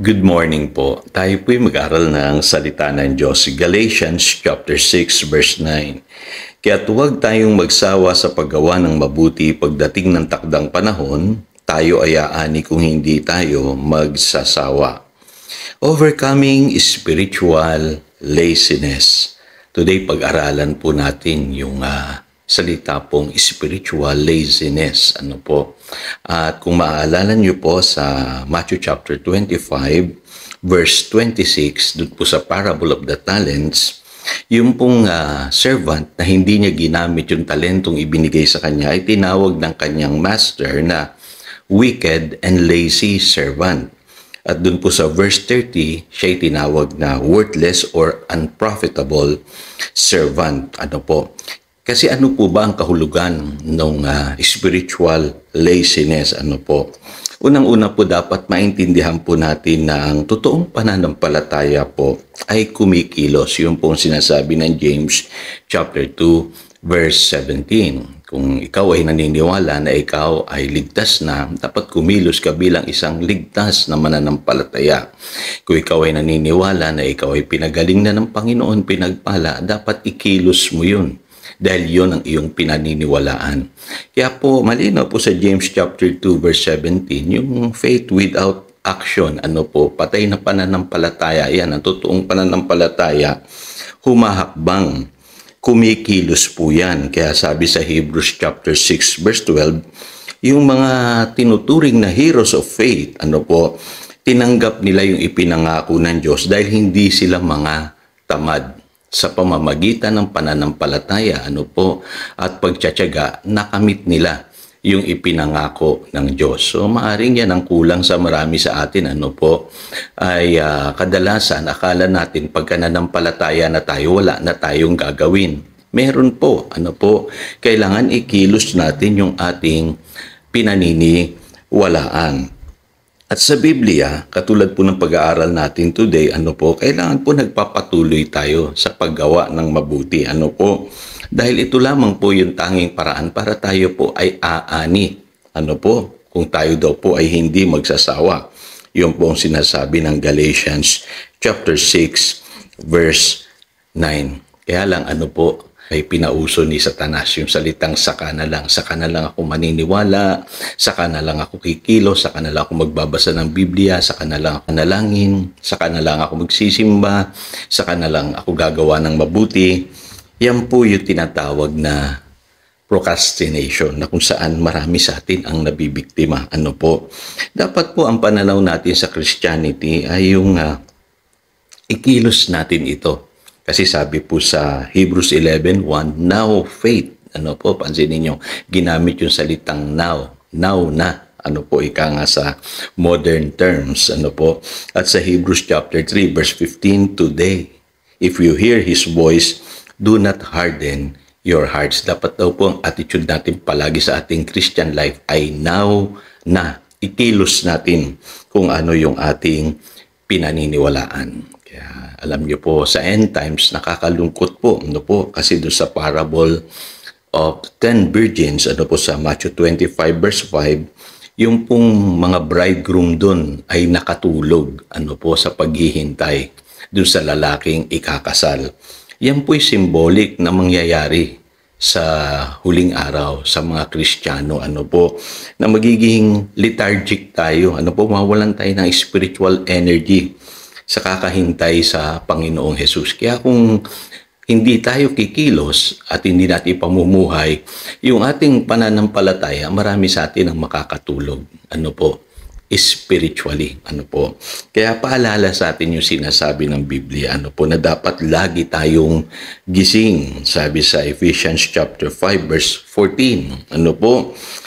Good morning po. Tayo po'y mag-aral ng salita ng Diyos, Galatians chapter 6 verse 9. Kaya't huwag tayong magsawa sa paggawa ng mabuti pagdating ng takdang panahon, tayo ay aani kung hindi tayo magsasawa. Overcoming spiritual laziness. Today pag-aralan po natin yung salita pong spiritual laziness. At kung maaalala niyo po sa Matthew chapter 25 verse 26, doon po sa parable of the talents, yung pong servant na hindi niya ginamit yung talentong ibinigay sa kanya ay tinawag ng kanyang master na wicked and lazy servant. At doon po sa verse 30, siya ay tinawag na worthless or unprofitable servant. Kasi ano po ba ang kahulugan ng spiritual laziness? Unang-una po dapat maintindihan po natin na ang totoong pananampalataya po ay kumikilos. Yung pong sinasabi ng James chapter 2 verse 17. Kung ikaw ay naniniwala na ikaw ay ligtas na, dapat kumilos ka bilang isang ligtas na mananampalataya. Kung ikaw ay naniniwala na ikaw ay pinagaling na ng Panginoon, pinagpala, dapat ikilos mo yun. Dahil yun ang iyong pinaniniwalaan. Kaya po, malinaw po sa James chapter 2 verse 17, yung faith without action, patay na pananampalataya. Yan, ang totoong pananampalataya, humahakbang, kumikilos po yan. Kaya sabi sa Hebrews chapter 6 verse 12, yung mga tinuturing na heroes of faith, tinanggap nila yung ipinangako ng Diyos dahil hindi sila mga tamad. Sa pamamagitan ng pananampalataya, at pagtsatsaga, nakamit nila yung ipinangako ng Diyos. So, maaring yan ang kulang sa marami sa atin, ay kadalasan, akala natin pagka nanampalataya na tayo, wala na tayong gagawin. Meron po, kailangan ikilos natin yung ating pinaniniwalaan. At sa Biblia, katulad po ng pag-aaral natin today, kailangan po nagpapatuloy tayo sa paggawa ng mabuti. Dahil ito lamang po yung tanging paraan para tayo po ay aani. Kung tayo daw po ay hindi magsasawa. Yung po ang sinasabi ng Galatians chapter 6 verse 9. Kaya lang ay pinauso ni Satanas yung salitang saka na lang ako maniniwala, saka na lang ako kikilos, saka na lang ako magbabasa ng Biblia, saka na lang ako nalangin, saka na lang ako magsisimba, saka na lang ako gagawa ng mabuti. Yan po yung tinatawag na procrastination na kung saan marami sa atin ang nabibiktima. Dapat po ang pananaw natin sa Christianity ay yung ikilos natin ito. Kasi sabi po sa Hebrews 11:1, now faith. Pansinin niyo, ginamit yung salitang now na. Ika nga sa modern terms. At sa Hebrews chapter 3 verse 15, today, if you hear His voice, do not harden your hearts. Dapat daw po ang attitude natin palagi sa ating Christian life ay now na. Ikilos natin kung ano yung ating pinaniniwalaan. Kaya alam niyo po, sa end times, nakakalungkot po, kasi doon sa parable of 10 virgins, sa Matthew 25 verse 5, yung pong mga bridegroom doon ay nakatulog, sa paghihintay doon sa lalaking ikakasal. Yan po'y symbolic na mangyayari sa huling araw sa mga Kristiyano, na magiging lethargic tayo, mawalan tayo ng spiritual energy sa kakahintay sa Panginoong Hesus. Kaya kung hindi tayo kikilos at hindi natin pamumuhay, yung ating pananampalataya, marami sa atin ang makakatulog. Spiritually. Kaya paalala sa atin yung sinasabi ng Biblia, na dapat lagi tayong gising. Sabi sa Ephesians chapter 5 verse 14,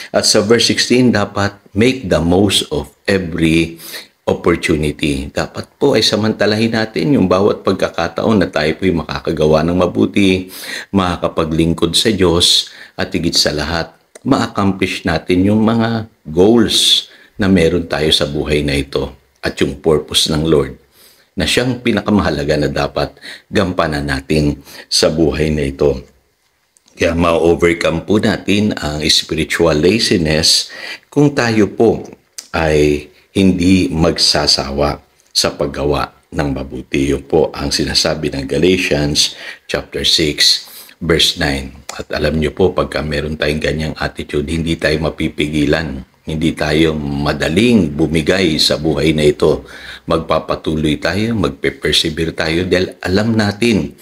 At sa verse 16, dapat make the most of every opportunity. Dapat po ay samantalahin natin yung bawat pagkakataon na tayo po'y makakagawa ng mabuti, makakapaglingkod sa Diyos, at higit sa lahat, ma-accomplish natin yung mga goals na meron tayo sa buhay na ito at yung purpose ng Lord na siyang pinakamahalaga na dapat gampanan natin sa buhay na ito. Kaya ma-overcome po natin ang spiritual laziness kung tayo po ay hindi magsasawa sa paggawa ng mabuti. Yun po ang sinasabi ng Galatians chapter 6 verse 9. At alam niyo po, pagka meron tayong ganyang attitude, hindi tayo mapipigilan. Hindi tayo madaling bumigay sa buhay na ito. Magpapatuloy tayo, magpe-persevere tayo dahil alam natin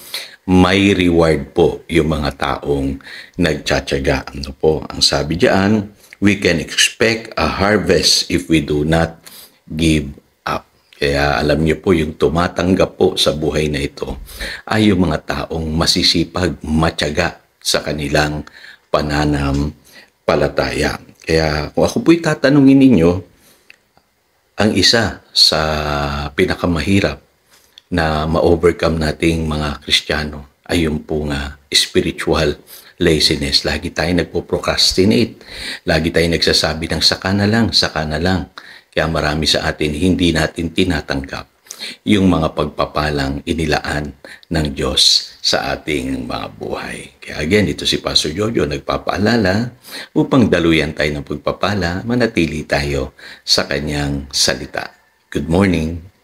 may reward po yung mga taong nagtsatsaga. Ano po ang sabi diyan? We can expect a harvest if we do not give up. Kaya alam niyo po, yung tumatanggap po sa buhay na ito ay yung mga taong masisipag, matyaga sa kanilang pananampalataya. Kaya kung ako po'y tatanungin ninyo, ang isa sa pinakamahirap na ma-overcome nating mga Kristiyano ay yung po nga spiritual laziness. Lagi tayo nagpo-procrastinate. Lagi tayo nagsasabi ng saka na lang, saka na lang. Kaya marami sa atin hindi natin tinatanggap yung mga pagpapalang inilaan ng Diyos sa ating mga buhay. Kaya again, ito si Pastor Jojo nagpapaalala upang daluyan tayo ng pagpapala, manatili tayo sa kanyang salita. Good morning.